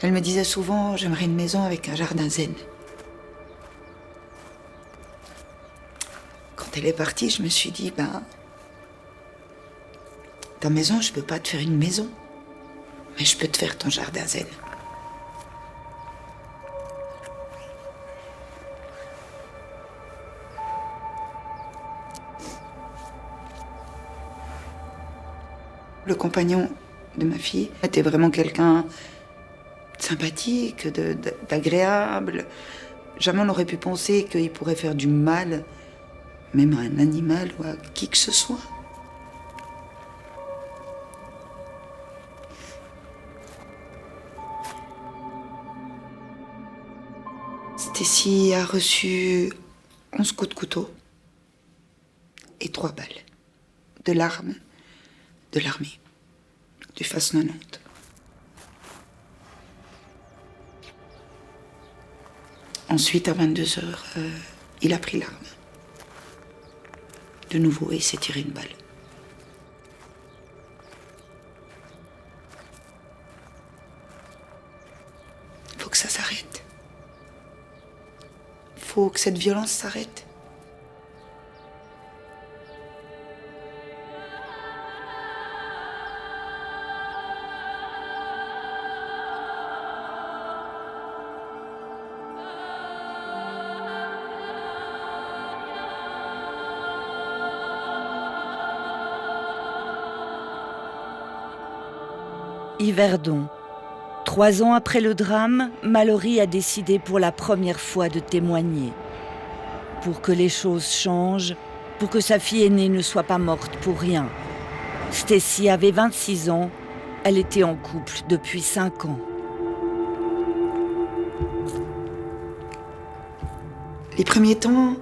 Elle me disait souvent, j'aimerais une maison avec un jardin zen. Quand elle est partie, je me suis dit, ta maison, je peux pas te faire une maison, mais je peux te faire ton jardin zen. Le compagnon de ma fille était vraiment quelqu'un de sympathique, d'agréable. Jamais on n'aurait pu penser qu'il pourrait faire du mal, même à un animal ou à qui que ce soit. Stacy a reçu 11 coups de couteau et 3 balles de l'arme de l'armée, du FAS 90. Ensuite, à 22h, il a pris l'arme. De nouveau, et il s'est tiré une balle. Il faut que ça s'arrête. Il faut que cette violence s'arrête. Yverdon. 3 ans après le drame, Mallory a décidé pour la première fois de témoigner. Pour que les choses changent, pour que sa fille aînée ne soit pas morte pour rien. Stacy avait 26 ans, elle était en couple depuis 5 ans. Les premiers temps,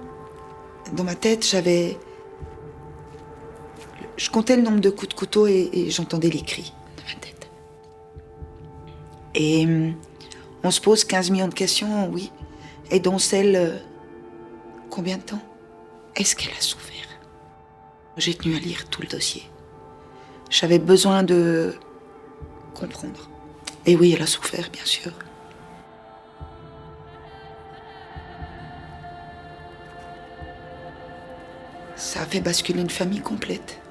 dans ma tête, je comptais le nombre de coups de couteau et j'entendais les cris dans ma tête. Et on se pose 15 millions de questions, oui. Et dont celle, combien de temps est-ce qu'elle a souffert? J'ai tenu à lire tout le dossier. J'avais besoin de comprendre. Et oui, elle a souffert, bien sûr. Ça a fait basculer une famille complète.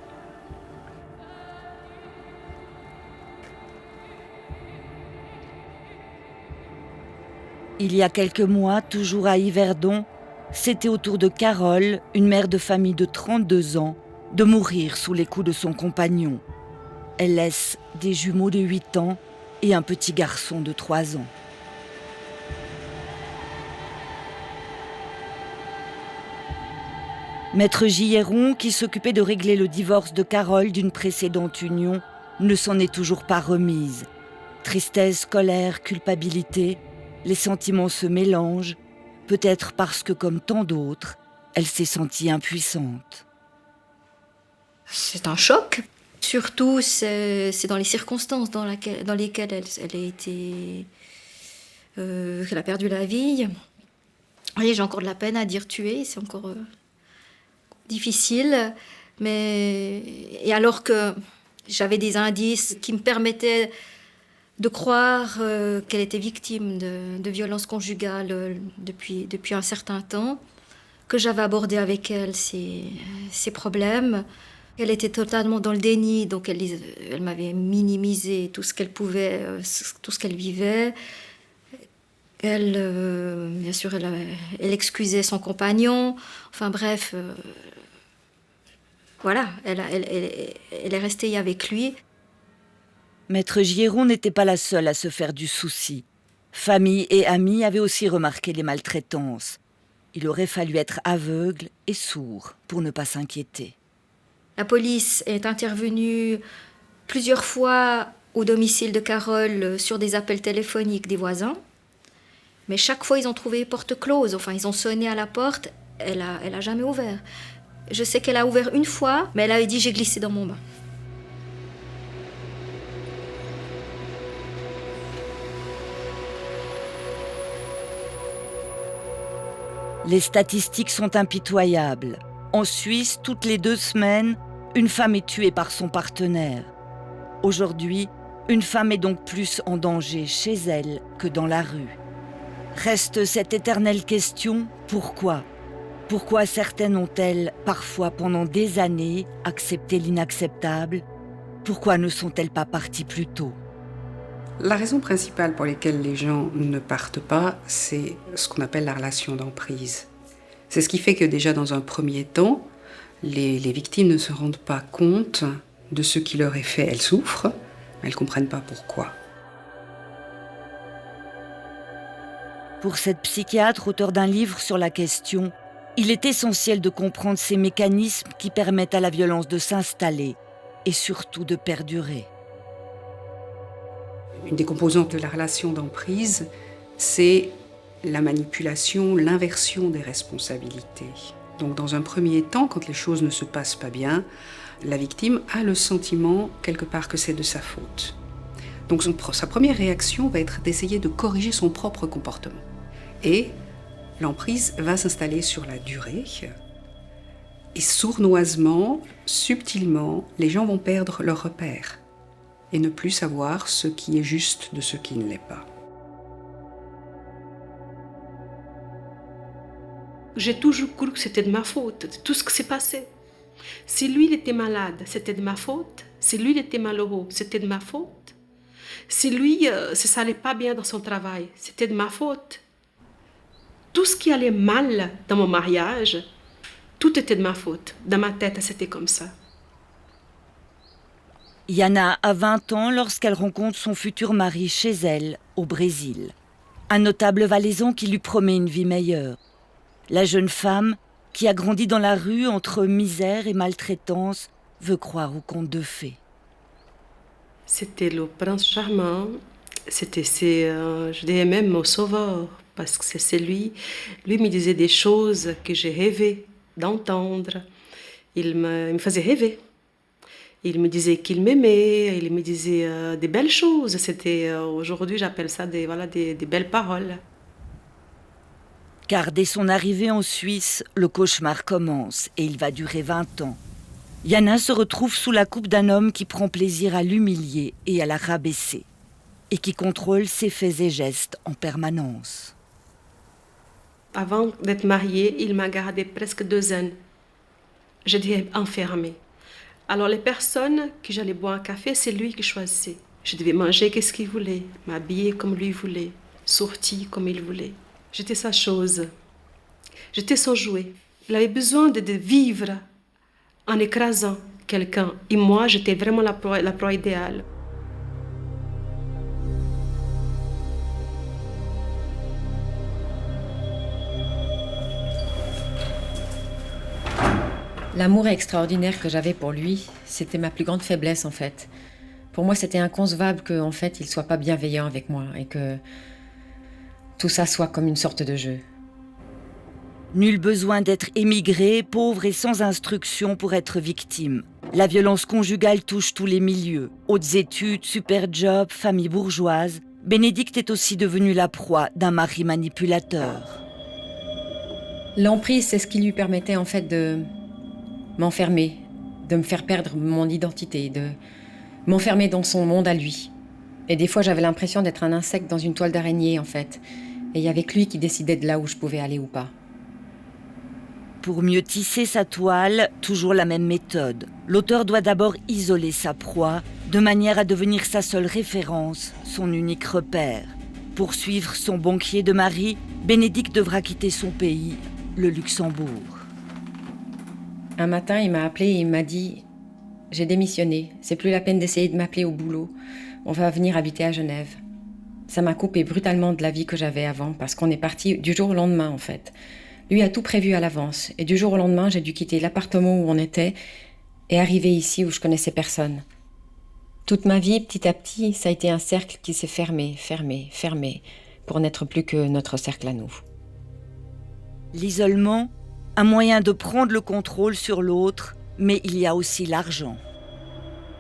Il y a quelques mois, toujours à Yverdon, c'était au tour de Carole, une mère de famille de 32 ans, de mourir sous les coups de son compagnon. Elle laisse des jumeaux de 8 ans et un petit garçon de 3 ans. Maître Gilleron, qui s'occupait de régler le divorce de Carole d'une précédente union, ne s'en est toujours pas remise. Tristesse, colère, culpabilité, les sentiments se mélangent, peut-être parce que, comme tant d'autres, elle s'est sentie impuissante. C'est un choc. Surtout, c'est dans les circonstances dans lesquelles elle a été... qu'elle a perdu la vie. Et j'ai encore de la peine à dire tuer, c'est encore difficile. Et alors que j'avais des indices qui me permettaient de croire qu'elle était victime de violences conjugales depuis un certain temps, que j'avais abordé avec elle ces problèmes. Elle était totalement dans le déni, donc elle m'avait minimisé tout ce qu'elle pouvait, tout ce qu'elle vivait. Elle, bien sûr, elle excusait son compagnon. Enfin bref, voilà, elle est restée avec lui. Maître Gilleron n'était pas la seule à se faire du souci. Famille et amis avaient aussi remarqué les maltraitances. Il aurait fallu être aveugle et sourd pour ne pas s'inquiéter. La police est intervenue plusieurs fois au domicile de Carole sur des appels téléphoniques des voisins. Mais chaque fois, ils ont trouvé porte close. Enfin, ils ont sonné à la porte. Elle a jamais ouvert. Je sais qu'elle a ouvert une fois, mais elle avait dit « j'ai glissé dans mon bain ». Les statistiques sont impitoyables. En Suisse, toutes les 2 semaines, une femme est tuée par son partenaire. Aujourd'hui, Une femme est donc plus en danger chez elle que dans la rue. Reste cette éternelle question, pourquoi ? Pourquoi certaines ont-elles, parfois pendant des années, accepté l'inacceptable ? Pourquoi ne sont-elles pas parties plus tôt ? La raison principale pour laquelle les gens ne partent pas, c'est ce qu'on appelle la relation d'emprise. C'est ce qui fait que déjà dans un premier temps, les victimes ne se rendent pas compte de ce qui leur est fait. Elles souffrent, mais elles ne comprennent pas pourquoi. Pour cette psychiatre, auteure d'un livre sur la question, il est essentiel de comprendre ces mécanismes qui permettent à la violence de s'installer et surtout de perdurer. Une des composantes de la relation d'emprise, c'est la manipulation, l'inversion des responsabilités. Donc dans un premier temps, quand les choses ne se passent pas bien, la victime a le sentiment quelque part que c'est de sa faute. Donc sa première réaction va être d'essayer de corriger son propre comportement. Et l'emprise va s'installer sur la durée. Et sournoisement, subtilement, les gens vont perdre leur repère et ne plus savoir ce qui est juste de ce qui ne l'est pas. J'ai toujours cru que c'était de ma faute, tout ce qui s'est passé. Si lui il était malade, c'était de ma faute. Si lui il était malheureux, c'était de ma faute. Si lui, ça n'allait pas bien dans son travail, c'était de ma faute. Tout ce qui allait mal dans mon mariage, tout était de ma faute. Dans ma tête, c'était comme ça. Yana a 20 ans lorsqu'elle rencontre son futur mari chez elle, au Brésil. Un notable valaisan qui lui promet une vie meilleure. La jeune femme, qui a grandi dans la rue entre misère et maltraitance, veut croire aux contes de fées. C'était le prince charmant, je dirais même au sauveur, parce que c'est lui. Lui me disait des choses que j'ai rêvé d'entendre. Il me faisait rêver. Il me disait qu'il m'aimait, il me disait des belles choses. Aujourd'hui, j'appelle ça des belles paroles. Car dès son arrivée en Suisse, le cauchemar commence et il va durer 20 ans. Yana se retrouve sous la coupe d'un homme qui prend plaisir à l'humilier et à la rabaisser, et qui contrôle ses faits et gestes en permanence. Avant d'être mariée, il m'a gardée presque 2 ans. J'étais enfermée. Alors les personnes que j'allais boire un café, c'est lui qui choisissait. Je devais manger qu'est-ce qu'il voulait, m'habiller comme lui voulait, sortir comme il voulait. J'étais sa chose. J'étais son jouet. Il avait besoin de vivre en écrasant quelqu'un. Et moi, j'étais vraiment la proie idéale. L'amour extraordinaire que j'avais pour lui, c'était ma plus grande faiblesse en fait. Pour moi, c'était inconcevable qu'en fait, il soit pas bienveillant avec moi et que tout ça soit comme une sorte de jeu. Nul besoin d'être émigré, pauvre et sans instruction pour être victime. La violence conjugale touche tous les milieux. Hautes études, super job, famille bourgeoise. Bénédicte est aussi devenue la proie d'un mari manipulateur. L'emprise, c'est ce qui lui permettait en fait de m'enfermer, de me faire perdre mon identité, de m'enfermer dans son monde à lui. Et des fois, j'avais l'impression d'être un insecte dans une toile d'araignée, en fait. Et il y avait que lui qui décidait de là où je pouvais aller ou pas. Pour mieux tisser sa toile, toujours la même méthode. L'auteur doit d'abord isoler sa proie, de manière à devenir sa seule référence, son unique repère. Pour suivre son banquier de mari, Bénédicte devra quitter son pays, le Luxembourg. Un matin, il m'a appelé et il m'a dit « J'ai démissionné, c'est plus la peine d'essayer de m'appeler au boulot. On va venir habiter à Genève. » Ça m'a coupé brutalement de la vie que j'avais avant, parce qu'on est parti du jour au lendemain, en fait. Lui a tout prévu à l'avance, et du jour au lendemain, j'ai dû quitter l'appartement où on était et arriver ici où je connaissais personne. Toute ma vie, petit à petit, ça a été un cercle qui s'est fermé, pour n'être plus que notre cercle à nous. L'isolement, un moyen de prendre le contrôle sur l'autre, mais il y a aussi l'argent.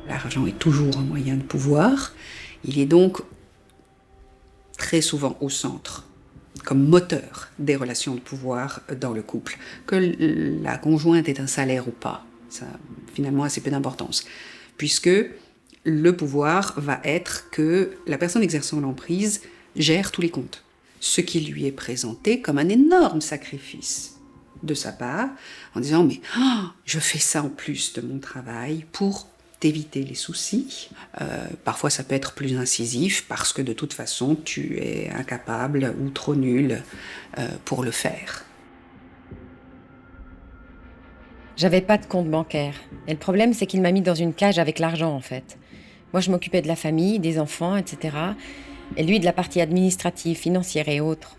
L'argent est toujours un moyen de pouvoir. Il est donc très souvent au centre, comme moteur des relations de pouvoir dans le couple. Que la conjointe ait un salaire ou pas, ça finalement a assez peu d'importance. Puisque le pouvoir va être que la personne exerçant l'emprise gère tous les comptes. Ce qui lui est présenté comme un énorme sacrifice de sa part, en disant « mais je fais ça en plus de mon travail pour t'éviter les soucis. Parfois ça peut être plus incisif parce que de toute façon tu es incapable ou trop nul pour le faire. » J'avais pas de compte bancaire. Et le problème, c'est qu'il m'a mis dans une cage avec l'argent, en fait. Moi, je m'occupais de la famille, des enfants, etc. Et lui, de la partie administrative, financière et autres.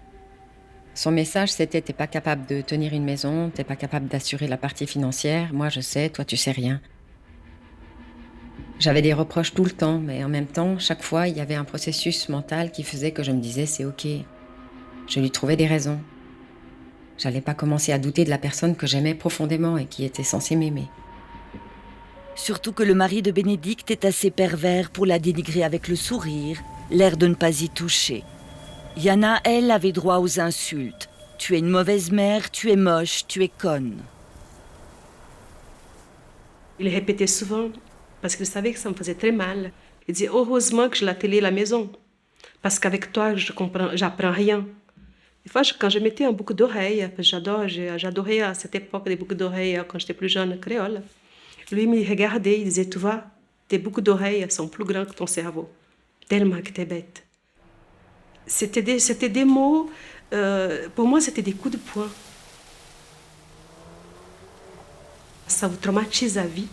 Son message, c'était « t'es pas capable de tenir une maison, t'es pas capable d'assurer la partie financière. Moi, je sais, toi, tu sais rien. » J'avais des reproches tout le temps, mais en même temps, chaque fois, il y avait un processus mental qui faisait que je me disais « c'est ok ». Je lui trouvais des raisons. J'allais pas commencer à douter de la personne que j'aimais profondément et qui était censée m'aimer. Surtout que le mari de Bénédicte est assez pervers pour la dénigrer avec le sourire, l'air de ne pas y toucher. Yana, elle, avait droit aux insultes. « Tu es une mauvaise mère, tu es moche, tu es conne. » Il répétait souvent, parce qu'il savait que ça me faisait très mal. Il disait « heureusement que j'ai la télé à la maison, parce qu'avavec toi, j'apprends rien. » Des fois, quand je mettais un boucle d'oreille, parce que j'adorais à cette époque des boucles d'oreilles quand j'étais plus jeune, créole, lui il me regardait, il disait « tu vois, tes boucles d'oreilles sont plus grands que ton cerveau, tellement que t'es bête. » C'était des mots, pour moi c'était des coups de poing. Ça vous traumatise à vie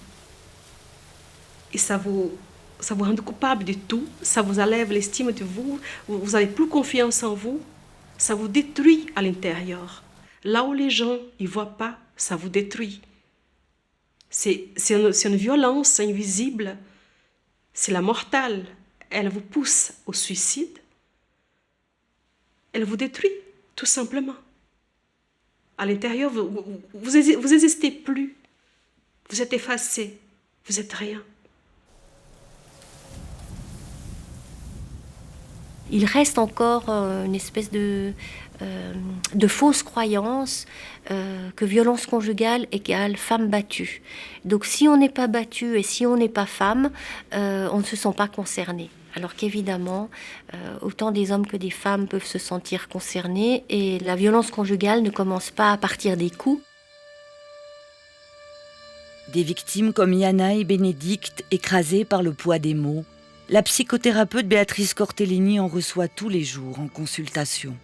et ça vous rend coupable de tout, ça vous enlève l'estime de vous, vous n'avez plus confiance en vous. Ça vous détruit à l'intérieur. Là où les gens ne voient pas, ça vous détruit. C'est une violence invisible. C'est la mortale. Elle vous pousse au suicide. Elle vous détruit, tout simplement. À l'intérieur, vous n'existez plus. Vous êtes effacé. Vous êtes rien. Il reste encore une espèce de fausse croyance que violence conjugale égale femme battue. Donc si on n'est pas battu et si on n'est pas femme, on ne se sent pas concerné. Alors qu'évidemment, autant des hommes que des femmes peuvent se sentir concernés et la violence conjugale ne commence pas à partir des coups. Des victimes comme Yana et Bénédicte, écrasées par le poids des mots, la psychothérapeute Béatrice Cortellini en reçoit tous les jours en consultation.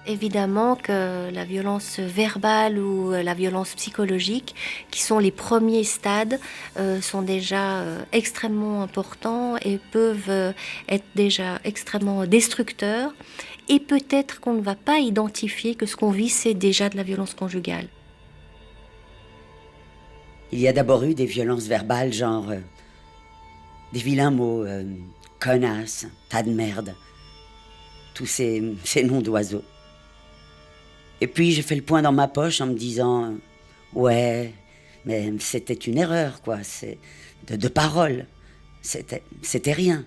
Évidemment que la violence verbale ou la violence psychologique, qui sont les premiers stades, sont déjà extrêmement importants et peuvent être déjà extrêmement destructeurs. Et peut-être qu'on ne va pas identifier que ce qu'on vit, c'est déjà de la violence conjugale. Il y a d'abord eu des violences verbales, genre des vilains mots, connasse, tas de merde, tous ces noms d'oiseaux. Et puis j'ai fait le point dans ma poche en me disant ouais, mais c'était une erreur, quoi, c'est de parole, c'était rien.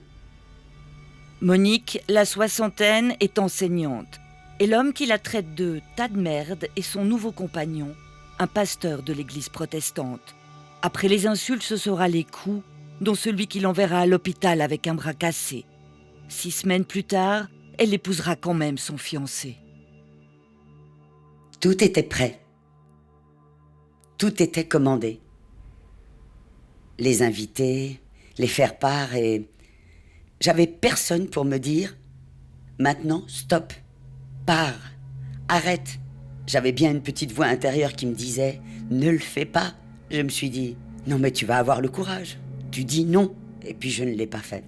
Monique, la soixantaine, est enseignante. Et l'homme qui la traite de tas de merde est son nouveau compagnon, un pasteur de l'église protestante. Après les insultes, ce sera les coups, dont celui qui l'enverra à l'hôpital avec un bras cassé. 6 semaines plus tard, elle épousera quand même son fiancé. Tout était prêt. Tout était commandé. Les invités, les faire-part et... J'avais personne pour me dire « Maintenant, stop, pars, arrête ». J'avais bien une petite voix intérieure qui me disait « Ne le fais pas ». Je me suis dit « Non mais tu vas avoir le courage, tu dis non ». Et puis je ne l'ai pas fait.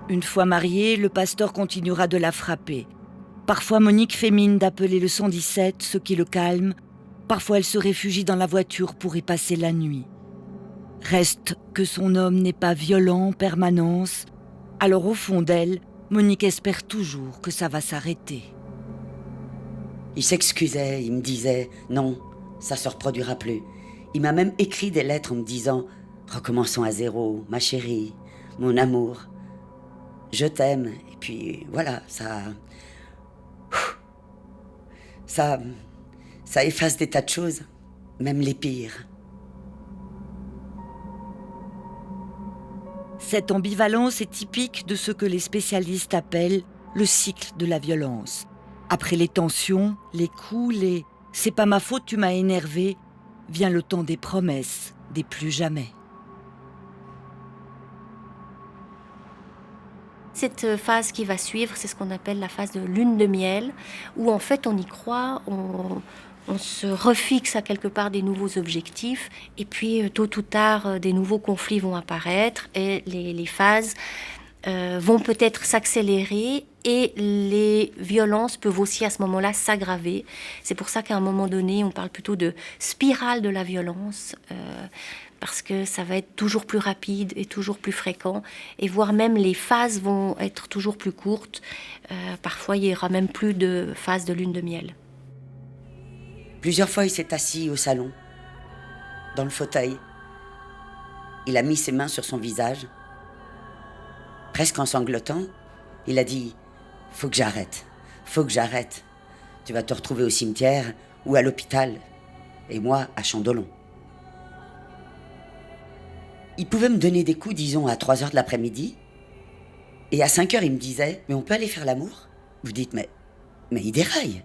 Une fois mariée, le pasteur continuera de la frapper. Parfois, Monique fait mine d'appeler le 117, ce qui le calme. Parfois, elle se réfugie dans la voiture pour y passer la nuit. Reste que son homme n'est pas violent en permanence. Alors au fond d'elle, Monique espère toujours que ça va s'arrêter. Il s'excusait, il me disait « Non, ça se reproduira plus ». Il m'a même écrit des lettres en me disant « Recommençons à zéro, ma chérie, mon amour, je t'aime ». Et puis voilà, Ça efface des tas de choses, même les pires. Cette ambivalence est typique de ce que les spécialistes appellent le cycle de la violence. Après les tensions, les coups, les « c'est pas ma faute, tu m'as énervé », vient le temps des promesses, des plus jamais. Cette phase qui va suivre, c'est ce qu'on appelle la phase de lune de miel, où en fait on y croit, on se refixe à quelque part des nouveaux objectifs, et puis tôt ou tard, des nouveaux conflits vont apparaître, et les phases vont peut-être s'accélérer, et les violences peuvent aussi à ce moment-là s'aggraver. C'est pour ça qu'à un moment donné, on parle plutôt de spirale de la violence, parce que ça va être toujours plus rapide et toujours plus fréquent, et voire même les phases vont être toujours plus courtes. Parfois, il n'y aura même plus de phase de lune de miel. Plusieurs fois, il s'est assis au salon, dans le fauteuil. Il a mis ses mains sur son visage. Presque en sanglotant, il a dit « Faut que j'arrête, faut que j'arrête. Tu vas te retrouver au cimetière ou à l'hôpital, et moi à Chandolon. » Il pouvait me donner des coups, disons, à 3h de l'après-midi, et à 5h, il me disait « Mais on peut aller faire l'amour ?» Vous dites « Mais il déraille !»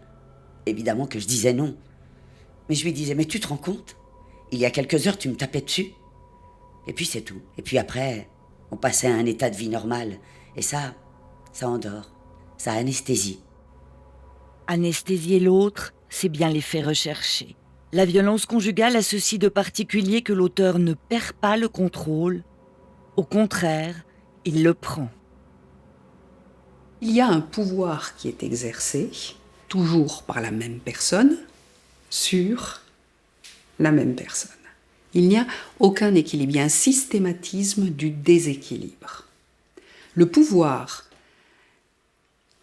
Évidemment que je disais non. Mais je lui disais « Mais tu te rends compte ? Il y a quelques heures, tu me tapais dessus. » Et puis c'est tout. Et puis après, on passait à un état de vie normal. Et ça endort, ça anesthésie. Anesthésier l'autre, c'est bien l'effet recherché. La violence conjugale a ceci de particulier que l'auteur ne perd pas le contrôle. Au contraire, il le prend. Il y a un pouvoir qui est exercé, toujours par la même personne, sur la même personne. Il n'y a aucun équilibre, il y a un systématisme du déséquilibre. Le pouvoir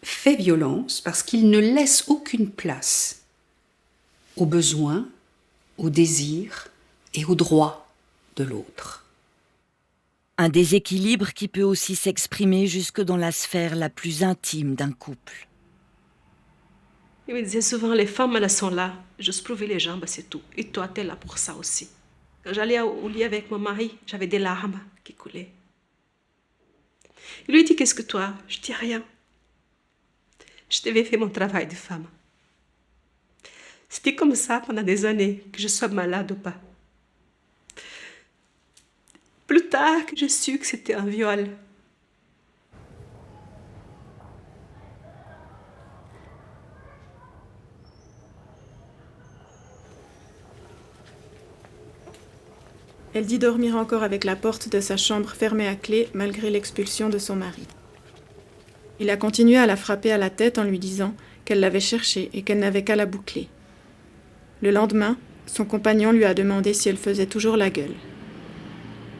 fait violence parce qu'il ne laisse aucune place aux besoins, aux désirs et aux droits de l'autre. Un déséquilibre qui peut aussi s'exprimer jusque dans la sphère la plus intime d'un couple. Il me disait souvent, les femmes, elles sont là, juste prouver les jambes, c'est tout. Et toi, t'es là pour ça aussi. Quand j'allais au lit avec mon mari, j'avais des larmes qui coulaient. Il lui dit, qu'est-ce que toi? Je dis rien. Je devais faire mon travail de femme. C'était comme ça pendant des années, que je sois malade ou pas. Plus tard, j'ai su que c'était un viol. Elle dit dormir encore avec la porte de sa chambre fermée à clé malgré l'expulsion de son mari. Il a continué à la frapper à la tête en lui disant qu'elle l'avait cherchée et qu'elle n'avait qu'à la boucler. Le lendemain, son compagnon lui a demandé si elle faisait toujours la gueule.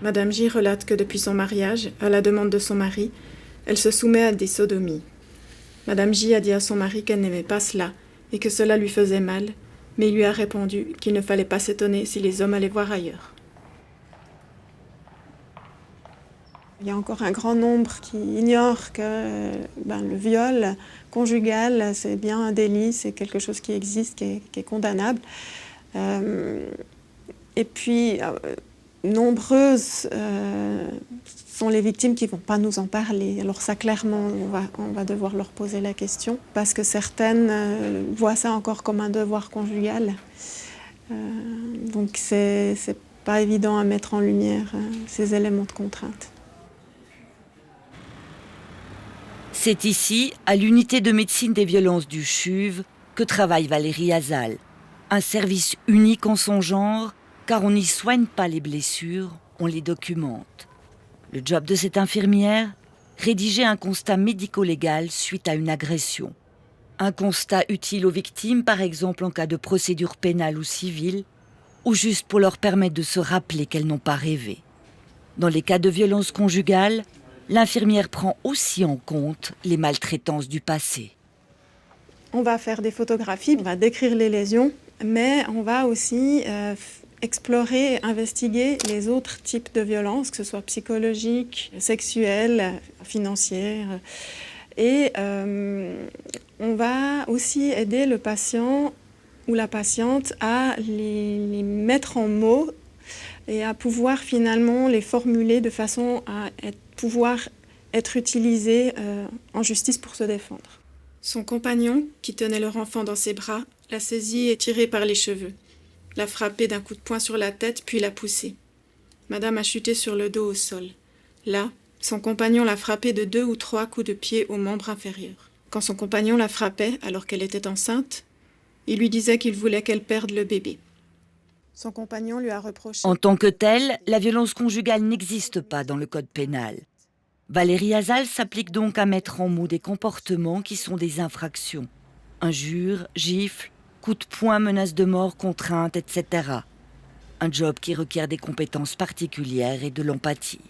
Madame J relate que depuis son mariage, à la demande de son mari, elle se soumet à des sodomies. Madame J a dit à son mari qu'elle n'aimait pas cela et que cela lui faisait mal, mais il lui a répondu qu'il ne fallait pas s'étonner si les hommes allaient voir ailleurs. Il y a encore un grand nombre qui ignorent que le viol conjugal, c'est bien un délit, c'est quelque chose qui existe, qui est condamnable. Et puis, nombreuses sont les victimes qui ne vont pas nous en parler. Alors ça, clairement, on va devoir leur poser la question, parce que certaines voient ça encore comme un devoir conjugal. Donc c'est pas évident à mettre en lumière ces éléments de contrainte. C'est ici, à l'unité de médecine des violences du CHUV, que travaille Valérie Azal. Un service unique en son genre, car on n'y soigne pas les blessures, on les documente. Le job de cette infirmière, rédiger un constat médico-légal suite à une agression. Un constat utile aux victimes, par exemple en cas de procédure pénale ou civile, ou juste pour leur permettre de se rappeler qu'elles n'ont pas rêvé. Dans les cas de violence conjugale, l'infirmière prend aussi en compte les maltraitances du passé. On va faire des photographies, on va décrire les lésions, mais on va aussi explorer, investiguer les autres types de violences, que ce soit psychologiques, sexuelles, financières. Et on va aussi aider le patient ou la patiente à les mettre en mots et à pouvoir finalement les formuler de façon à pouvoir être utilisés en justice pour se défendre. Son compagnon, qui tenait leur enfant dans ses bras, l'a saisie et tirée par les cheveux, l'a frappée d'un coup de poing sur la tête puis l'a poussée. Madame a chuté sur le dos au sol. Là, son compagnon l'a frappée de 2 ou 3 coups de pied au membre inférieur. Quand son compagnon la frappait alors qu'elle était enceinte, il lui disait qu'il voulait qu'elle perde le bébé. Son compagnon lui a reproché... En tant que telle, la violence conjugale n'existe pas dans le code pénal. Valérie Hazal s'applique donc à mettre en mots des comportements qui sont des infractions. Injures, gifles, coups de poing, menaces de mort, contraintes, etc. Un job qui requiert des compétences particulières et de l'empathie.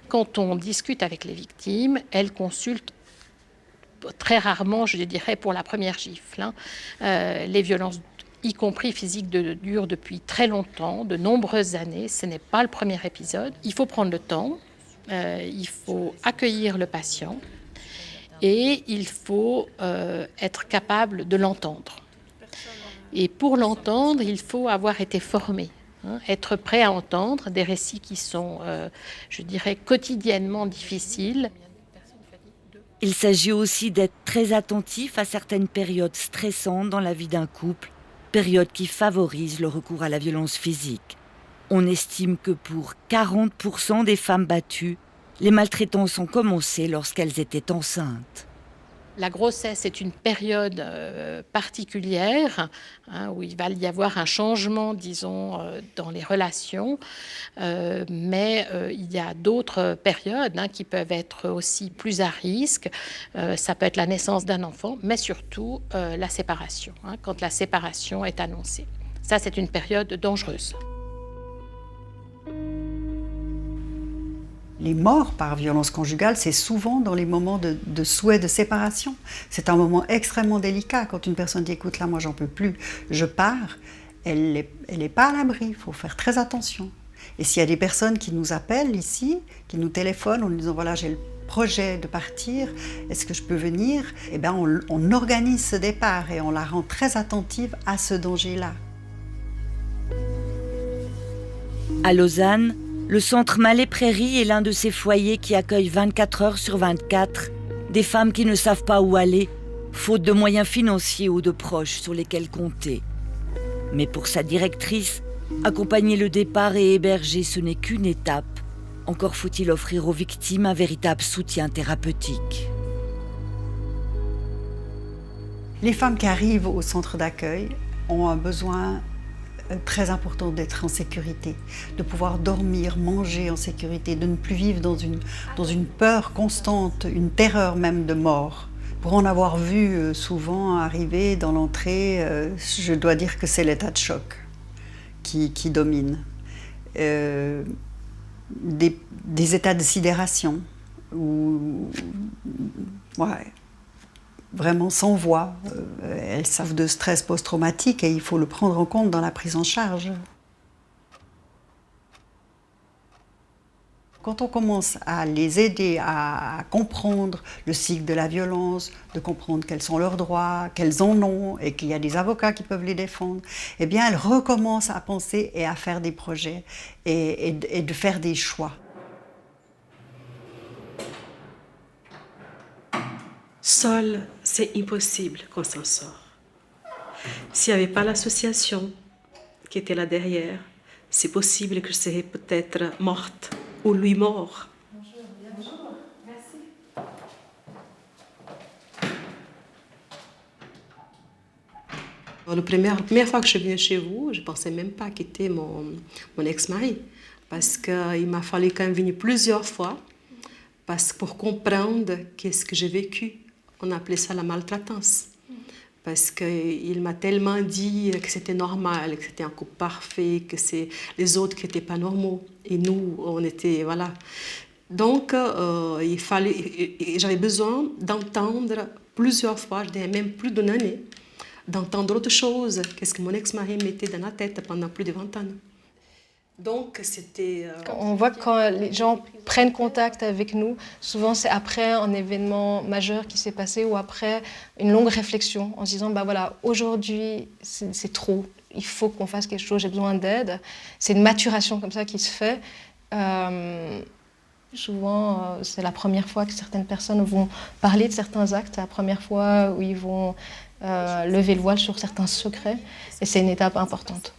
Quand on discute avec les victimes, elles consultent très rarement, je dirais, pour la première gifle. Les violences, y compris physiques, durent depuis très longtemps, de nombreuses années. Ce n'est pas le premier épisode. Il faut prendre le temps, il faut accueillir le patient et il faut être capable de l'entendre. Et pour l'entendre, il faut avoir été formé. Être prêt à entendre des récits qui sont, je dirais, quotidiennement difficiles. Il s'agit aussi d'être très attentif à certaines périodes stressantes dans la vie d'un couple, périodes qui favorisent le recours à la violence physique. On estime que pour 40% des femmes battues, les maltraitances ont commencé lorsqu'elles étaient enceintes. La grossesse est une période particulière où il va y avoir un changement, disons, dans les relations. Mais il y a d'autres périodes qui peuvent être aussi plus à risque. Ça peut être la naissance d'un enfant, mais surtout la séparation, quand la séparation est annoncée. Ça, c'est une période dangereuse. Les morts par violence conjugale, c'est souvent dans les moments de souhait de séparation. C'est un moment extrêmement délicat. Quand une personne dit « écoute, là, moi, j'en peux plus, je pars », elle n'est pas à l'abri, il faut faire très attention. Et s'il y a des personnes qui nous appellent ici, qui nous téléphonent en nous disant « voilà, j'ai le projet de partir, est-ce que je peux venir ?» Eh bien, on organise ce départ et on la rend très attentive à ce danger-là. À Lausanne, le centre Malais-Prairie est l'un de ces foyers qui accueillent 24 heures sur 24 des femmes qui ne savent pas où aller, faute de moyens financiers ou de proches sur lesquels compter. Mais pour sa directrice, accompagner le départ et héberger, ce n'est qu'une étape. Encore faut-il offrir aux victimes un véritable soutien thérapeutique. Les femmes qui arrivent au centre d'accueil ont un besoin très important d'être en sécurité, de pouvoir dormir, manger en sécurité, de ne plus vivre dans une peur constante, une terreur même de mort. Pour en avoir vu souvent arriver dans l'entrée, je dois dire que c'est l'état de choc qui domine. Des états de sidération, où, ouais, vraiment sans voix. Elles souffrent de stress post-traumatique et il faut le prendre en compte dans la prise en charge. Quand on commence à les aider à comprendre le cycle de la violence, de comprendre quels sont leurs droits, qu'elles en ont et qu'il y a des avocats qui peuvent les défendre, eh bien elles recommencent à penser et à faire des projets et de faire des choix. Seul, c'est impossible qu'on s'en sort. S'il n'y avait pas l'association qui était là derrière, c'est possible que je serais peut-être morte ou lui mort. Bonjour, merci. La première fois que je suis venue chez vous, je ne pensais même pas quitter mon ex-mari parce qu'il m'a fallu quand même venir plusieurs fois pour comprendre qu'est-ce que j'ai vécu. On appelait ça la maltraitance. Parce qu'il m'a tellement dit que c'était normal, que c'était un couple parfait, que c'est les autres qui n'étaient pas normaux. Et nous, on était, voilà. Donc, j'avais besoin d'entendre plusieurs fois, je dirais même plus d'une année, d'entendre autre chose. Qu'est-ce que mon ex-mari mettait dans la tête pendant plus de 20 ans. Donc c'était... On voit que quand les gens prennent contact avec nous, souvent c'est après un événement majeur qui s'est passé ou après une longue réflexion en se disant bah voilà, aujourd'hui c'est trop, il faut qu'on fasse quelque chose, j'ai besoin d'aide. C'est une maturation comme ça qui se fait. Souvent c'est la première fois que certaines personnes vont parler de certains actes, c'est la première fois où ils vont lever le voile sur certains secrets et c'est une étape importante.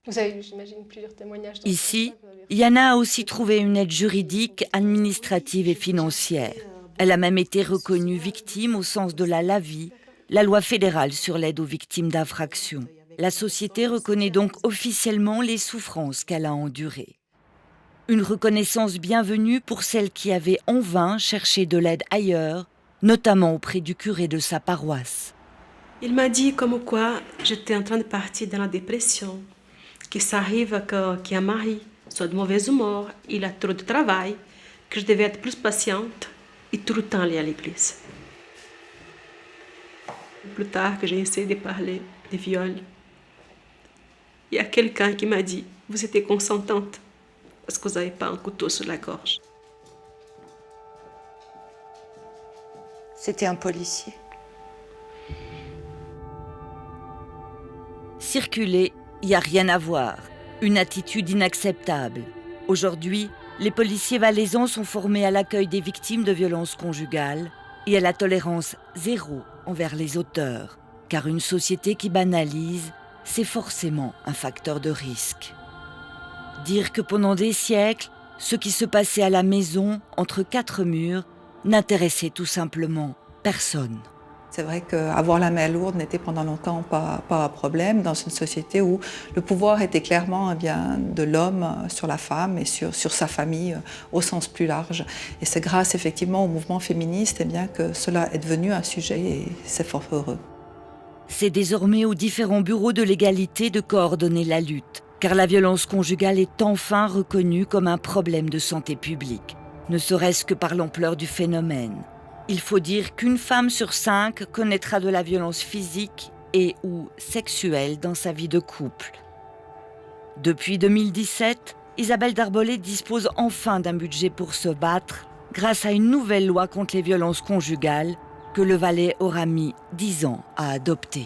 Vous avez, j'imagine, plusieurs témoignages. Ici, Yana a aussi trouvé une aide juridique, administrative et financière. Elle a même été reconnue victime au sens de la LAVI, la loi fédérale sur l'aide aux victimes d'infractions. La société reconnaît donc officiellement les souffrances qu'elle a endurées. Une reconnaissance bienvenue pour celle qui avait en vain cherché de l'aide ailleurs, notamment auprès du curé de sa paroisse. Il m'a dit comme quoi j'étais en train de partir dans la dépression. Que ça arrive qu'il y a un mari soit de mauvaise humeur, il a trop de travail, que je devais être plus patiente et tout le temps aller à l'église. Plus tard que j'ai essayé de parler des viols, il y a quelqu'un qui m'a dit « Vous étiez consentante parce que vous n'avez pas un couteau sur la gorge. » C'était un policier. Circuler, il n'y a rien à voir. Une attitude inacceptable. Aujourd'hui, les policiers valaisans sont formés à l'accueil des victimes de violences conjugales et à la tolérance zéro envers les auteurs. Car une société qui banalise, c'est forcément un facteur de risque. Dire que pendant des siècles, ce qui se passait à la maison, entre quatre murs, n'intéressait tout simplement personne. C'est vrai qu'avoir la main lourde n'était pendant longtemps pas un problème dans une société où le pouvoir était clairement de l'homme sur la femme et sur sa famille au sens plus large. Et c'est grâce effectivement au mouvement féministe que cela est devenu un sujet et c'est fort heureux. C'est désormais aux différents bureaux de l'égalité de coordonner la lutte, car la violence conjugale est enfin reconnue comme un problème de santé publique, ne serait-ce que par l'ampleur du phénomène. Il faut dire qu'une femme sur 5 connaîtra de la violence physique et ou sexuelle dans sa vie de couple. Depuis 2017, Isabelle Darbolet dispose enfin d'un budget pour se battre grâce à une nouvelle loi contre les violences conjugales que le Valais aura mis 10 ans à adopter.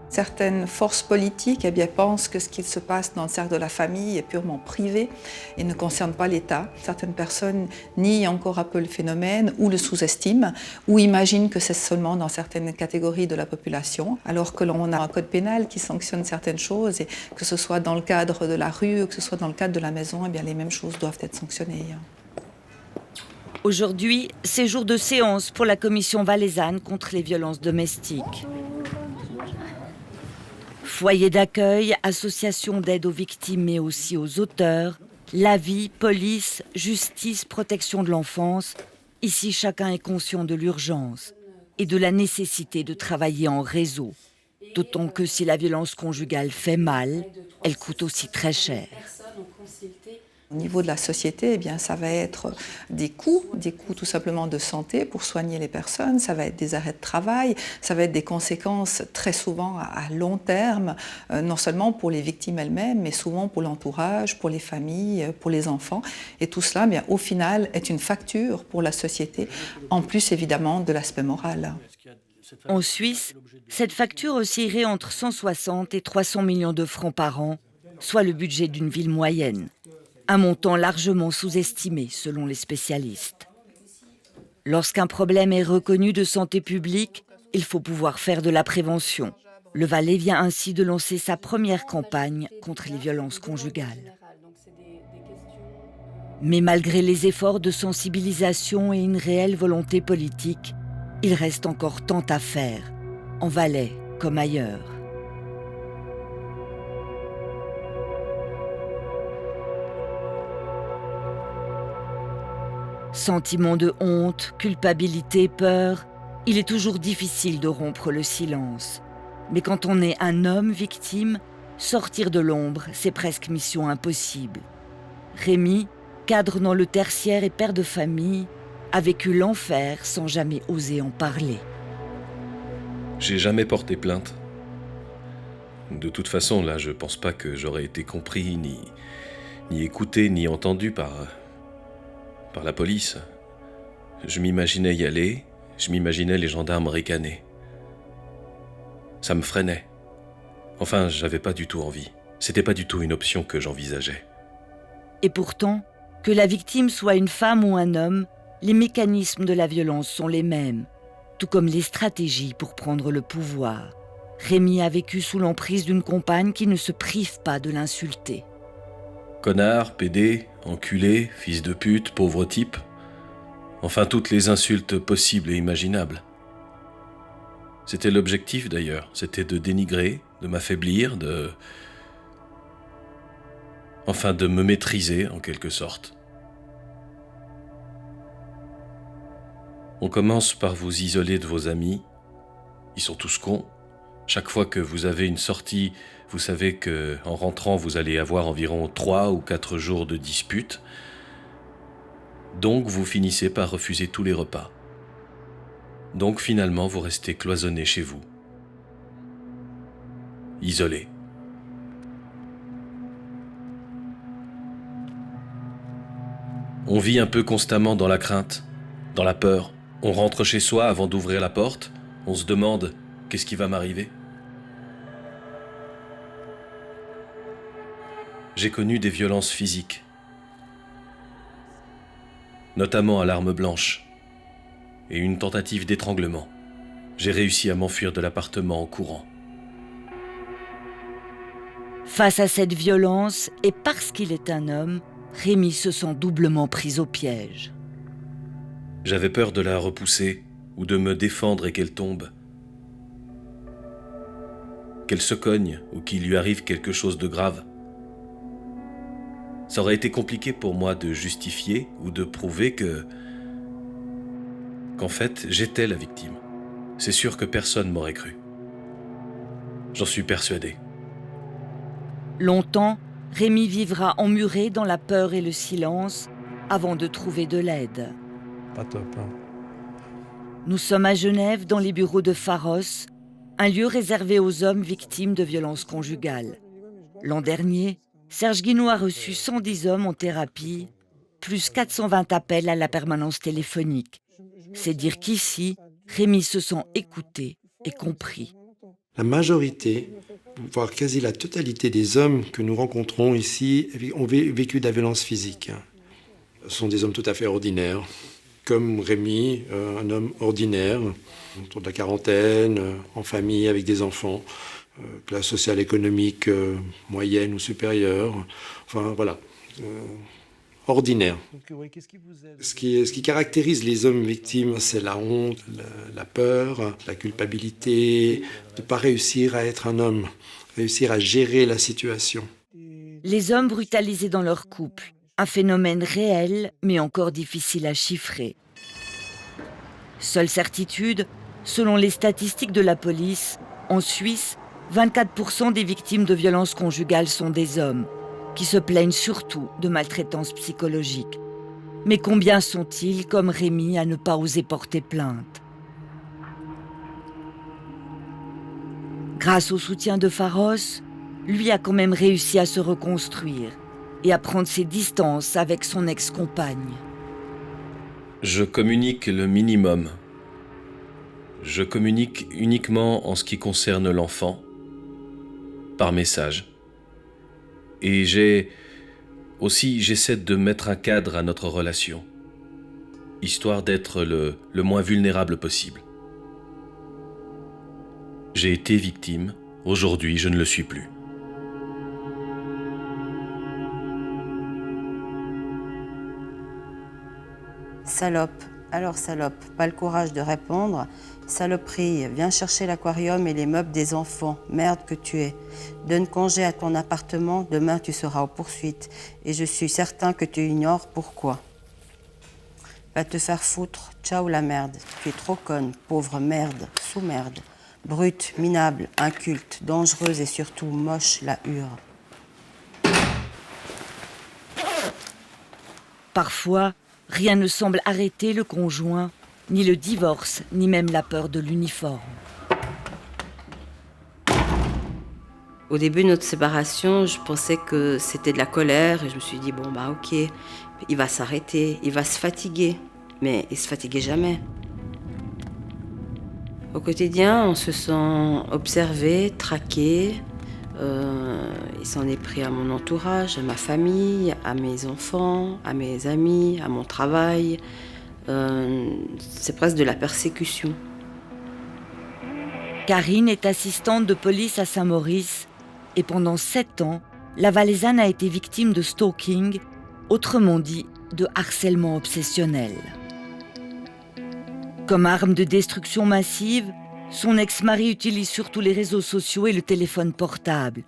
Certaines forces politiques pensent que ce qui se passe dans le cercle de la famille est purement privé et ne concerne pas l'État. Certaines personnes nient encore un peu le phénomène ou le sous-estiment ou imaginent que c'est seulement dans certaines catégories de la population, alors que l'on a un code pénal qui sanctionne certaines choses et que ce soit dans le cadre de la rue ou que ce soit dans le cadre de la maison, les mêmes choses doivent être sanctionnées. Aujourd'hui, c'est jour de séance pour la commission valaisanne contre les violences domestiques. Foyers d'accueil, associations d'aide aux victimes mais aussi aux auteurs, LAVI, police, justice, protection de l'enfance. Ici, chacun est conscient de l'urgence et de la nécessité de travailler en réseau. D'autant que si la violence conjugale fait mal, elle coûte aussi très cher. Au niveau de la société, ça va être des coûts tout simplement de santé pour soigner les personnes, ça va être des arrêts de travail, ça va être des conséquences très souvent à long terme, non seulement pour les victimes elles-mêmes, mais souvent pour l'entourage, pour les familles, pour les enfants. Et tout cela, au final, est une facture pour la société, en plus évidemment de l'aspect moral. En Suisse, cette facture oscillerait entre 160 et 300 millions de francs par an, soit le budget d'une ville moyenne. Un montant largement sous-estimé selon les spécialistes. Lorsqu'un problème est reconnu de santé publique, il faut pouvoir faire de la prévention. Le Valais vient ainsi de lancer sa première campagne contre les violences conjugales. Mais malgré les efforts de sensibilisation et une réelle volonté politique, il reste encore tant à faire, en Valais comme ailleurs. Sentiment de honte, culpabilité, peur, il est toujours difficile de rompre le silence. Mais quand on est un homme victime, sortir de l'ombre, c'est presque mission impossible. Rémi, cadre dans le tertiaire et père de famille, a vécu l'enfer sans jamais oser en parler. J'ai jamais porté plainte. De toute façon, là, je pense pas que j'aurais été compris ni écouté, ni entendu par la police. Je m'imaginais y aller, je m'imaginais les gendarmes ricaner. Ça me freinait. Enfin, j'avais pas du tout envie. C'était pas du tout une option que j'envisageais. Et pourtant, que la victime soit une femme ou un homme, les mécanismes de la violence sont les mêmes, tout comme les stratégies pour prendre le pouvoir. Rémi a vécu sous l'emprise d'une compagne qui ne se prive pas de l'insulter. Connard, pédé, enculé, fils de pute, pauvre type. Enfin, toutes les insultes possibles et imaginables. C'était l'objectif d'ailleurs, c'était de dénigrer, de m'affaiblir, enfin de me maîtriser en quelque sorte. On commence par vous isoler de vos amis, ils sont tous cons. Chaque fois que vous avez une sortie, vous savez qu'en rentrant, vous allez avoir environ 3 ou 4 jours de dispute. Donc vous finissez par refuser tous les repas. Donc finalement, vous restez cloisonné chez vous. Isolé. On vit un peu constamment dans la crainte, dans la peur. On rentre chez soi avant d'ouvrir la porte. On se demande « qu'est-ce qui va m'arriver ?» J'ai connu des violences physiques, notamment à l'arme blanche, et une tentative d'étranglement. J'ai réussi à m'enfuir de l'appartement en courant. Face à cette violence, et parce qu'il est un homme, Rémi se sent doublement pris au piège. J'avais peur de la repousser, ou de me défendre et qu'elle tombe. Qu'elle se cogne, ou qu'il lui arrive quelque chose de grave. Ça aurait été compliqué pour moi de justifier ou de prouver qu'en fait, j'étais la victime. C'est sûr que personne m'aurait cru. J'en suis persuadé. Longtemps, Rémi vivra emmuré dans la peur et le silence avant de trouver de l'aide. Pas top, hein. Nous sommes à Genève, dans les bureaux de Pharos, un lieu réservé aux hommes victimes de violences conjugales. L'an dernier, Serge Guinaud a reçu 110 hommes en thérapie, plus 420 appels à la permanence téléphonique. C'est dire qu'ici, Rémi se sent écouté et compris. La majorité, voire quasi la totalité des hommes que nous rencontrons ici ont vécu de la violence physique. Ce sont des hommes tout à fait ordinaires, comme Rémi, un homme ordinaire, autour de la quarantaine, en famille avec des enfants, classe sociale économique moyenne ou supérieure, enfin voilà, ordinaire. Ce qui caractérise les hommes victimes, c'est la honte, la peur, la culpabilité, de ne pas réussir à être un homme, réussir à gérer la situation. Les hommes brutalisés dans leur couple, un phénomène réel, mais encore difficile à chiffrer. Seule certitude, selon les statistiques de la police, en Suisse, 24% des victimes de violences conjugales sont des hommes, qui se plaignent surtout de maltraitance psychologique. Mais combien sont-ils, comme Rémi, à ne pas oser porter plainte? Grâce au soutien de Pharos, lui a quand même réussi à se reconstruire et à prendre ses distances avec son ex-compagne. Je communique le minimum. Je communique uniquement en ce qui concerne l'enfant, par message. Et j'essaie de mettre un cadre à notre relation, histoire d'être le moins vulnérable possible. J'ai été victime, aujourd'hui je ne le suis plus. Salope, alors salope, pas le courage de répondre. Saloperie, viens chercher l'aquarium et les meubles des enfants, merde que tu es. Donne congé à ton appartement, demain tu seras aux poursuites. Et je suis certain que tu ignores pourquoi. Va te faire foutre, ciao la merde. Tu es trop conne, pauvre merde, sous-merde. Brute, minable, inculte, dangereuse et surtout moche, la hure. Parfois, rien ne semble arrêter le conjoint, ni le divorce, ni même la peur de l'uniforme. Au début de notre séparation, je pensais que c'était de la colère et je me suis dit, bon, bah ok, il va s'arrêter, il va se fatiguer. Mais il se fatiguait jamais. Au quotidien, on se sent observé, traqué. Il s'en est pris à mon entourage, à ma famille, à mes enfants, à mes amis, à mon travail. C'est presque de la persécution. Karine est assistante de police à Saint-Maurice et pendant 7 ans, la Valaisanne a été victime de stalking, autrement dit de harcèlement obsessionnel. Comme arme de destruction massive, son ex-mari utilise surtout les réseaux sociaux et le téléphone portable.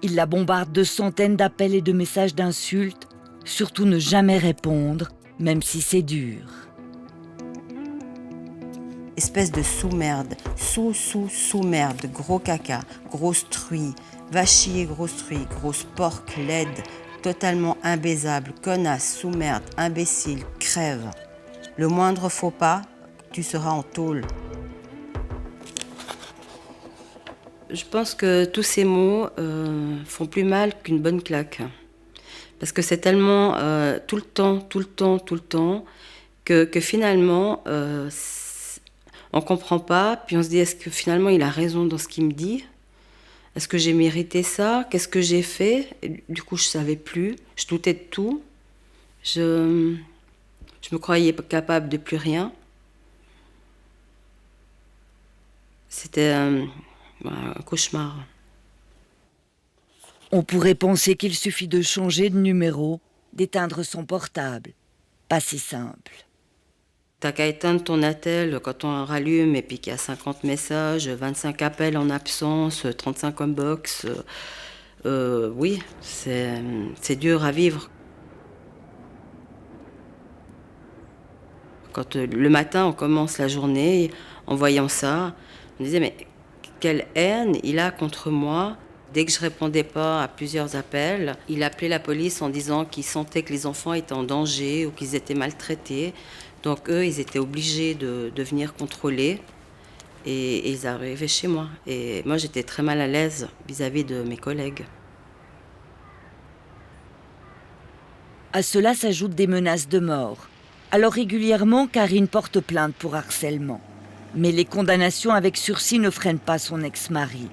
Il la bombarde de centaines d'appels et de messages d'insultes, surtout ne jamais répondre, même si c'est dur. Espèce de sous-merde, sous-merde, gros caca, grosse truie, va chier, grosse truie, grosse porque, laide, totalement imbaisable, connasse, sous-merde, imbécile, crève. Le moindre faux pas, tu seras en tôle. Je pense que tous ces mots font plus mal qu'une bonne claque. Parce que c'est tellement tout le temps, que finalement, on ne comprend pas. Puis on se dit, est-ce que finalement il a raison dans ce qu'il me dit ? Est-ce que j'ai mérité ça ? Qu'est-ce que j'ai fait ? Et du coup, je ne savais plus. Je doutais de tout. Je me croyais capable de plus rien. C'était un cauchemar. On pourrait penser qu'il suffit de changer de numéro, d'éteindre son portable. Pas si simple. T'as qu'à éteindre ton attel quand on rallume et puis qu'il y a 50 messages, 25 appels en absence, 35 inbox. Oui, c'est dur à vivre. Quand le matin on commence la journée en voyant ça, on disait mais quelle haine il a contre moi. Dès que je répondais pas à plusieurs appels, il appelait la police en disant qu'il sentait que les enfants étaient en danger ou qu'ils étaient maltraités. Donc eux, ils étaient obligés de venir contrôler et ils arrivaient chez moi. Et moi, j'étais très mal à l'aise vis-à-vis de mes collègues. À cela s'ajoutent des menaces de mort. Alors régulièrement, Karine porte plainte pour harcèlement. Mais les condamnations avec sursis ne freinent pas son ex-mari.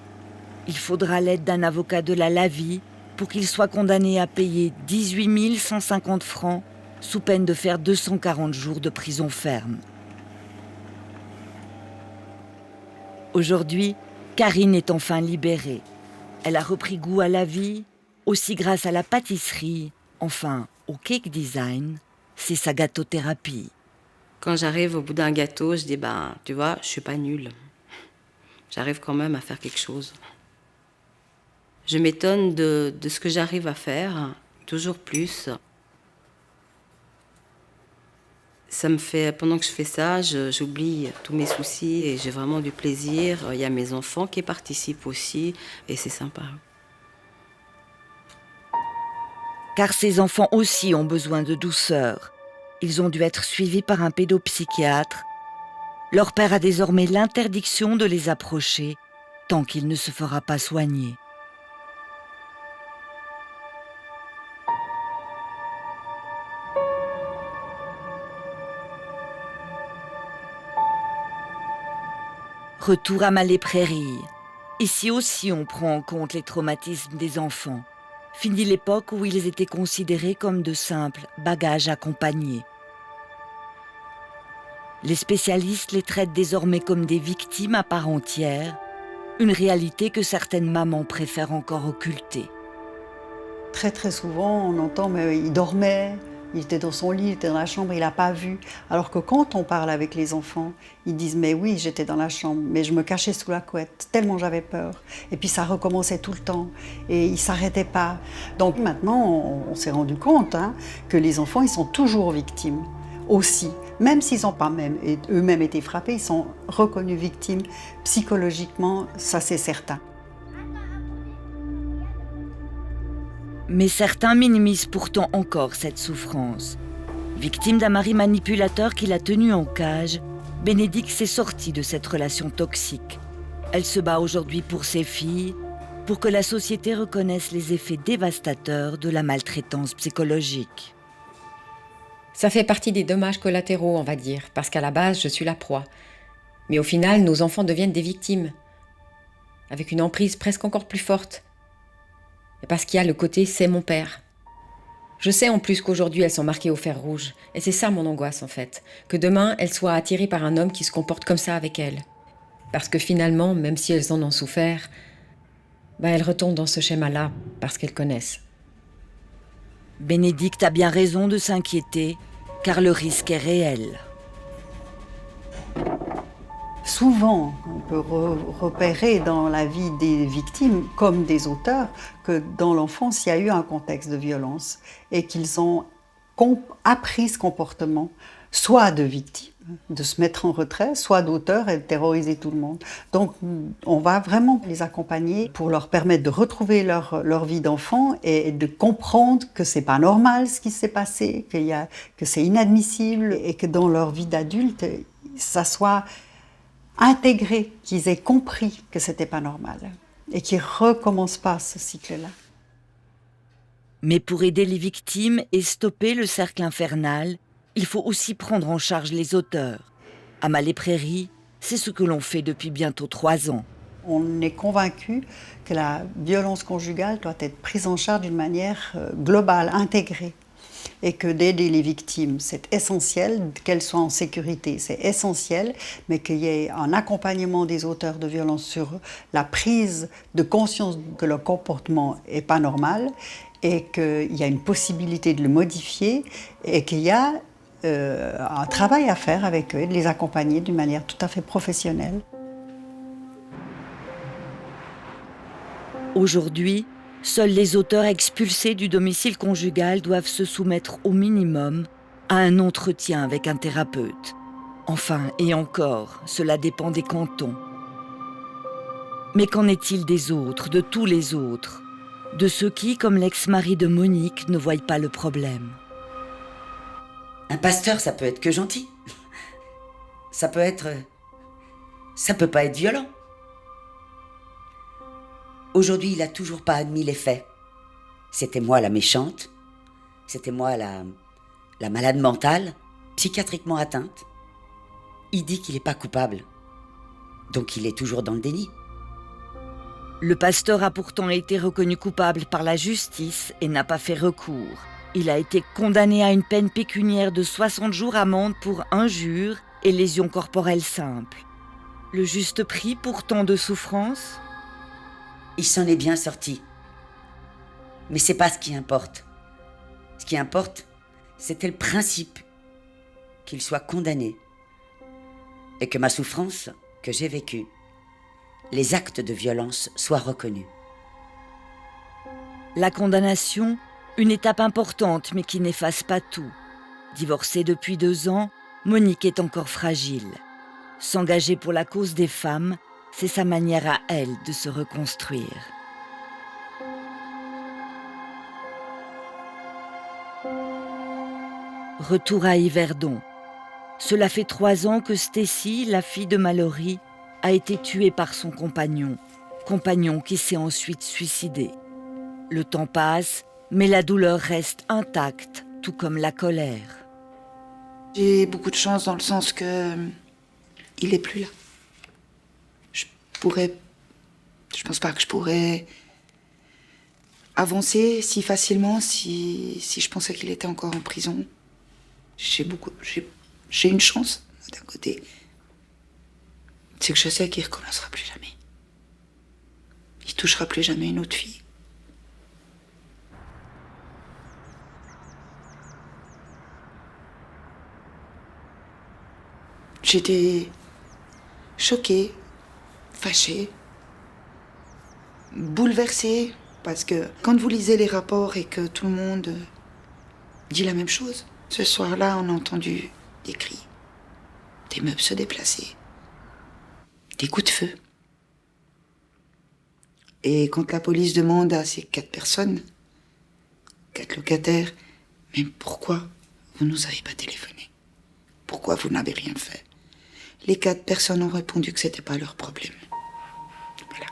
Il faudra l'aide d'un avocat de la Lavie pour qu'il soit condamné à payer 18 150 francs sous peine de faire 240 jours de prison ferme. Aujourd'hui, Karine est enfin libérée. Elle a repris goût à la vie, aussi grâce à la pâtisserie, enfin au cake design, c'est sa gâteauthérapie. Quand j'arrive au bout d'un gâteau, je dis tu vois, je suis pas nulle. J'arrive quand même à faire quelque chose. Je m'étonne de ce que j'arrive à faire, toujours plus. Ça me fait, pendant que je fais ça, j'oublie tous mes soucis et j'ai vraiment du plaisir. Il y a mes enfants qui participent aussi et c'est sympa. Car ces enfants aussi ont besoin de douceur. Ils ont dû être suivis par un pédopsychiatre. Leur père a désormais l'interdiction de les approcher tant qu'il ne se fera pas soigner. Retour à Malais-Prairie. Ici aussi, on prend en compte les traumatismes des enfants. Fini l'époque où ils étaient considérés comme de simples bagages accompagnés. Les spécialistes les traitent désormais comme des victimes à part entière, une réalité que certaines mamans préfèrent encore occulter. Très très souvent, on entend mais il dormait, il était dans son lit, il était dans la chambre, il n'a pas vu. Alors que quand on parle avec les enfants, ils disent mais oui, j'étais dans la chambre, mais je me cachais sous la couette, tellement j'avais peur. Et puis ça recommençait tout le temps et il ne s'arrêtait pas. Donc maintenant, on s'est rendu compte que les enfants, ils sont toujours victimes aussi. Même s'ils n'ont pas eux-mêmes été frappés, ils sont reconnus victimes psychologiquement, ça c'est certain. Mais certains minimisent pourtant encore cette souffrance. Victime d'un mari manipulateur qui l'a tenue en cage, Bénédicte s'est sortie de cette relation toxique. Elle se bat aujourd'hui pour ses filles, pour que la société reconnaisse les effets dévastateurs de la maltraitance psychologique. Ça fait partie des dommages collatéraux, on va dire, parce qu'à la base, je suis la proie. Mais au final, nos enfants deviennent des victimes, avec une emprise presque encore plus forte. Et parce qu'il y a le côté « c'est mon père ». Je sais en plus qu'aujourd'hui, elles sont marquées au fer rouge. Et c'est ça mon angoisse, en fait. Que demain, elles soient attirées par un homme qui se comporte comme ça avec elles. Parce que finalement, même si elles en ont souffert, elles retombent dans ce schéma-là, parce qu'elles connaissent. Bénédicte a bien raison de s'inquiéter, car le risque est réel. Souvent, on peut repérer dans la vie des victimes, comme des auteurs, que dans l'enfance, il y a eu un contexte de violence et qu'ils ont appris ce comportement, soit de victimes, de se mettre en retrait, soit d'auteurs et de terroriser tout le monde. Donc, on va vraiment les accompagner pour leur permettre de retrouver leur vie d'enfant et de comprendre que c'est pas normal ce qui s'est passé, que c'est inadmissible et que dans leur vie d'adulte, ça soit intégré, qu'ils aient compris que c'était pas normal et qu'ils recommencent pas ce cycle-là. Mais pour aider les victimes et stopper le cercle infernal, il faut aussi prendre en charge les auteurs. À Malais-Prairies, c'est ce que l'on fait depuis bientôt 3 ans. On est convaincu que la violence conjugale doit être prise en charge d'une manière globale, intégrée. Et que d'aider les victimes, c'est essentiel, qu'elles soient en sécurité, c'est essentiel, mais qu'il y ait un accompagnement des auteurs de violences sur la prise de conscience que leur comportement n'est pas normal et qu'il y a une possibilité de le modifier et qu'il y a un travail à faire avec eux et de les accompagner d'une manière tout à fait professionnelle. Aujourd'hui, seuls les auteurs expulsés du domicile conjugal doivent se soumettre au minimum à un entretien avec un thérapeute. Enfin, et encore, cela dépend des cantons. Mais qu'en est-il des autres, de tous les autres, de ceux qui, comme l'ex-mari de Monique, ne voient pas le problème? Un pasteur, ça peut être que gentil. Ça peut pas être violent. Aujourd'hui, il n'a toujours pas admis les faits. C'était moi la méchante, c'était moi la malade mentale, psychiatriquement atteinte. Il dit qu'il n'est pas coupable, donc il est toujours dans le déni. Le pasteur a pourtant été reconnu coupable par la justice et n'a pas fait recours. Il a été condamné à une peine pécuniaire de 60 jours amende pour injure et lésion corporelle simple. Le juste prix pour tant de souffrance? Il s'en est bien sorti. Mais c'est pas ce qui importe. Ce qui importe, c'était le principe qu'il soit condamné et que ma souffrance que j'ai vécue, les actes de violence soient reconnus. La condamnation, une étape importante mais qui n'efface pas tout. Divorcée depuis 2 ans, Monique est encore fragile. S'engager pour la cause des femmes, c'est sa manière à elle de se reconstruire. Retour à Yverdon. Cela fait 3 ans que Stécie, la fille de Mallory, a été tuée par son compagnon qui s'est ensuite suicidé. Le temps passe, mais la douleur reste intacte, tout comme la colère. J'ai beaucoup de chance dans le sens que il est plus là. Je pense pas que je pourrais avancer si facilement si je pensais qu'il était encore en prison. J'ai une chance d'un côté. C'est que je sais qu'il recommencera plus jamais. Il touchera plus jamais une autre fille. J'étais choquée, fâchée, bouleversée, parce que quand vous lisez les rapports et que tout le monde dit la même chose, ce soir-là, on a entendu des cris, des meubles se déplacer, des coups de feu. Et quand la police demande à ces 4 personnes, 4 locataires, mais pourquoi vous nous avez pas téléphoné? Pourquoi vous n'avez rien fait? Les 4 personnes ont répondu que c'était pas leur problème. Voilà.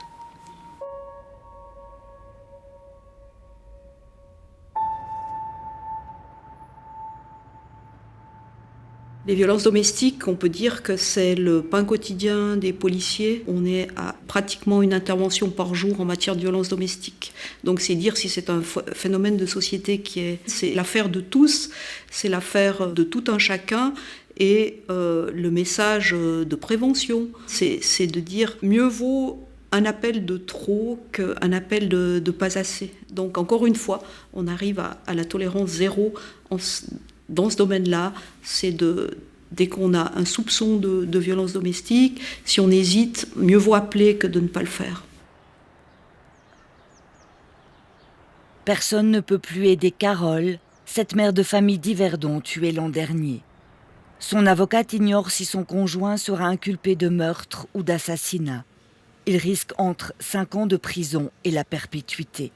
Les violences domestiques, on peut dire que c'est le pain quotidien des policiers. On est à pratiquement une intervention par jour en matière de violences domestiques. Donc c'est dire si c'est un phénomène de société c'est l'affaire de tous, c'est l'affaire de tout un chacun. Et le message de prévention, c'est de dire mieux vaut un appel de trop qu'un appel de pas assez. Donc encore une fois, on arrive à la tolérance zéro dans ce domaine-là. C'est dès qu'on a un soupçon de violence domestique, si on hésite, mieux vaut appeler que de ne pas le faire. Personne ne peut plus aider Carole, cette mère de famille d'Yverdon tuée l'an dernier. Son avocate ignore si son conjoint sera inculpé de meurtre ou d'assassinat. Il risque entre 5 ans de prison et la perpétuité.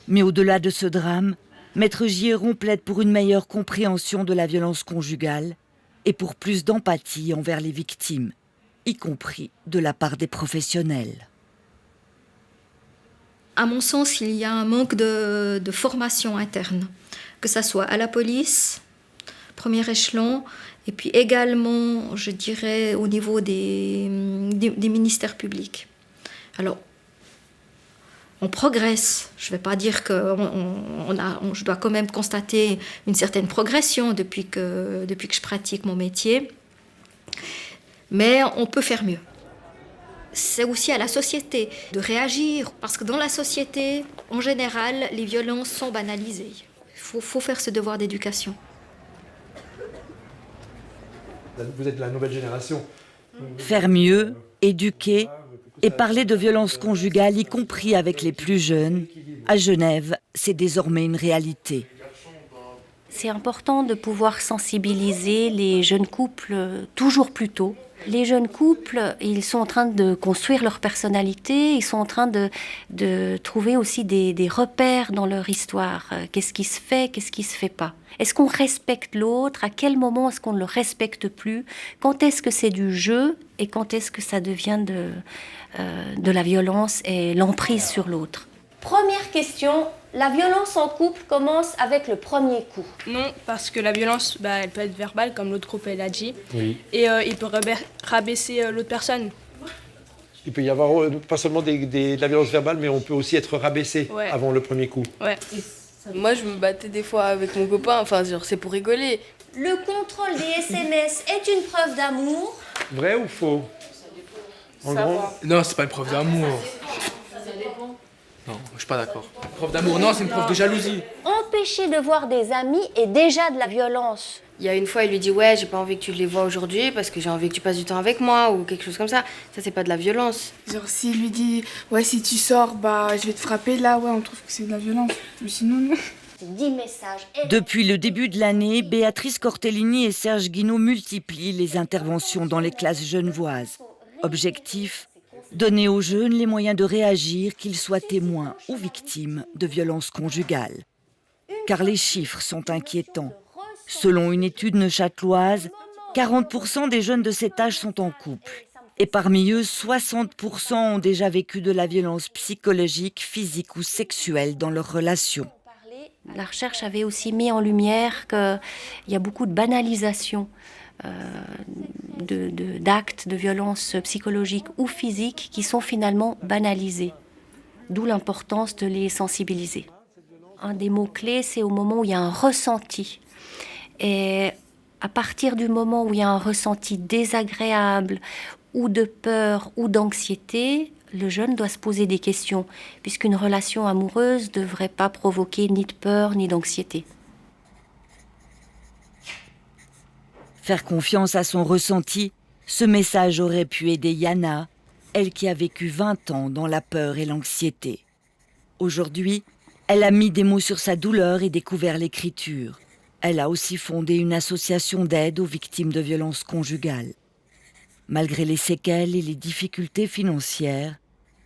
Mais au-delà de ce drame, Maître Giéron plaide pour une meilleure compréhension de la violence conjugale et pour plus d'empathie envers les victimes, y compris de la part des professionnels. À mon sens, il y a un manque de formation interne, que ce soit à la police, premier échelon, et puis également, je dirais, au niveau des ministères publics. Alors, on progresse. Je ne vais pas dire que je dois quand même constater une certaine progression depuis que je pratique mon métier. Mais on peut faire mieux. C'est aussi à la société de réagir, parce que dans la société, en général, les violences sont banalisées. Il faut faire ce devoir d'éducation. Vous êtes la nouvelle génération. Faire mieux, éduquer et parler de violences conjugales, y compris avec les plus jeunes, à Genève, c'est désormais une réalité. C'est important de pouvoir sensibiliser les jeunes couples toujours plus tôt. Les jeunes couples, ils sont en train de construire leur personnalité, ils sont en train de trouver aussi des repères dans leur histoire. Qu'est-ce qui se fait, qu'est-ce qui se fait pas? Est-ce qu'on respecte l'autre? À quel moment est-ce qu'on ne le respecte plus? Quand est-ce que c'est du jeu et quand est-ce que ça devient de la violence et l'emprise sur l'autre? Première question, la violence en couple commence avec le premier coup. Non, parce que la violence, elle peut être verbale, comme l'autre couple l'a dit. Oui. Et il peut rabaisser l'autre personne. Il peut y avoir pas seulement de la violence verbale, mais on peut aussi être rabaissé avant le premier coup. Ouais. Moi, je me battais des fois avec mon copain, c'est pour rigoler. Le contrôle des SMS est une preuve d'amour. Vrai ou faux? En gros... Non, c'est pas une preuve d'amour. Non, je suis pas d'accord. Preuve d'amour, non, c'est une preuve de jalousie. Empêcher de voir des amis est déjà de la violence. Il y a une fois, il lui dit ouais, j'ai pas envie que tu les vois aujourd'hui parce que j'ai envie que tu passes du temps avec moi ou quelque chose comme ça. Ça, c'est pas de la violence. Genre, s'il lui dit ouais, si tu sors, je vais te frapper, là, ouais, on trouve que c'est de la violence. Mais sinon, non. 10 messages. Depuis le début de l'année, Béatrice Cortellini et Serge Guinaud multiplient les interventions dans les classes genevoises. Objectif: donner aux jeunes les moyens de réagir, qu'ils soient témoins ou victimes de violences conjugales. Car les chiffres sont inquiétants. Selon une étude neuchâteloise, 40% des jeunes de cet âge sont en couple. Et parmi eux, 60% ont déjà vécu de la violence psychologique, physique ou sexuelle dans leurs relations. La recherche avait aussi mis en lumière qu'il y a beaucoup de banalisation d'actes de violence psychologique ou physique qui sont finalement banalisés. D'où l'importance de les sensibiliser. Un des mots-clés, c'est au moment où il y a un ressenti. Et à partir du moment où il y a un ressenti désagréable ou de peur ou d'anxiété, le jeune doit se poser des questions, puisqu'une relation amoureuse ne devrait pas provoquer ni de peur ni d'anxiété. Faire confiance à son ressenti, ce message aurait pu aider Yana, elle qui a vécu 20 ans dans la peur et l'anxiété. Aujourd'hui, elle a mis des mots sur sa douleur et découvert l'écriture. Elle a aussi fondé une association d'aide aux victimes de violences conjugales. Malgré les séquelles et les difficultés financières,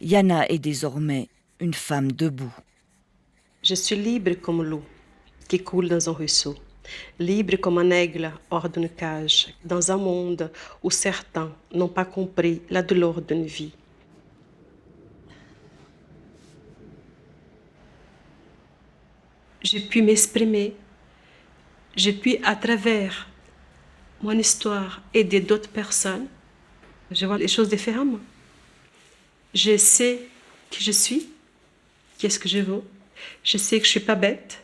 Yana est désormais une femme debout. Je suis libre comme l'eau qui coule dans un ruisseau, libre comme un aigle hors d'une cage, dans un monde où certains n'ont pas compris la douleur d'une vie. J'ai pu m'exprimer, j'ai pu à travers mon histoire aider d'autres personnes, je vois les choses différemment. Je sais qui je suis, qu'est-ce que je vaux. Je sais que je ne suis pas bête.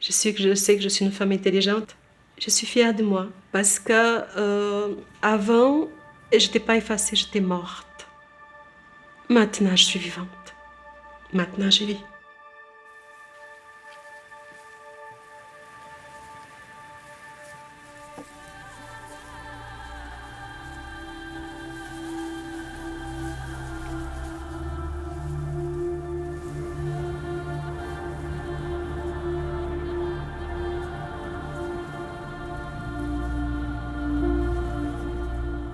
Je sais que je suis une femme intelligente. Je suis fière de moi parce que avant, je n'étais pas effacée, j'étais morte. Maintenant, je suis vivante. Maintenant, je vis.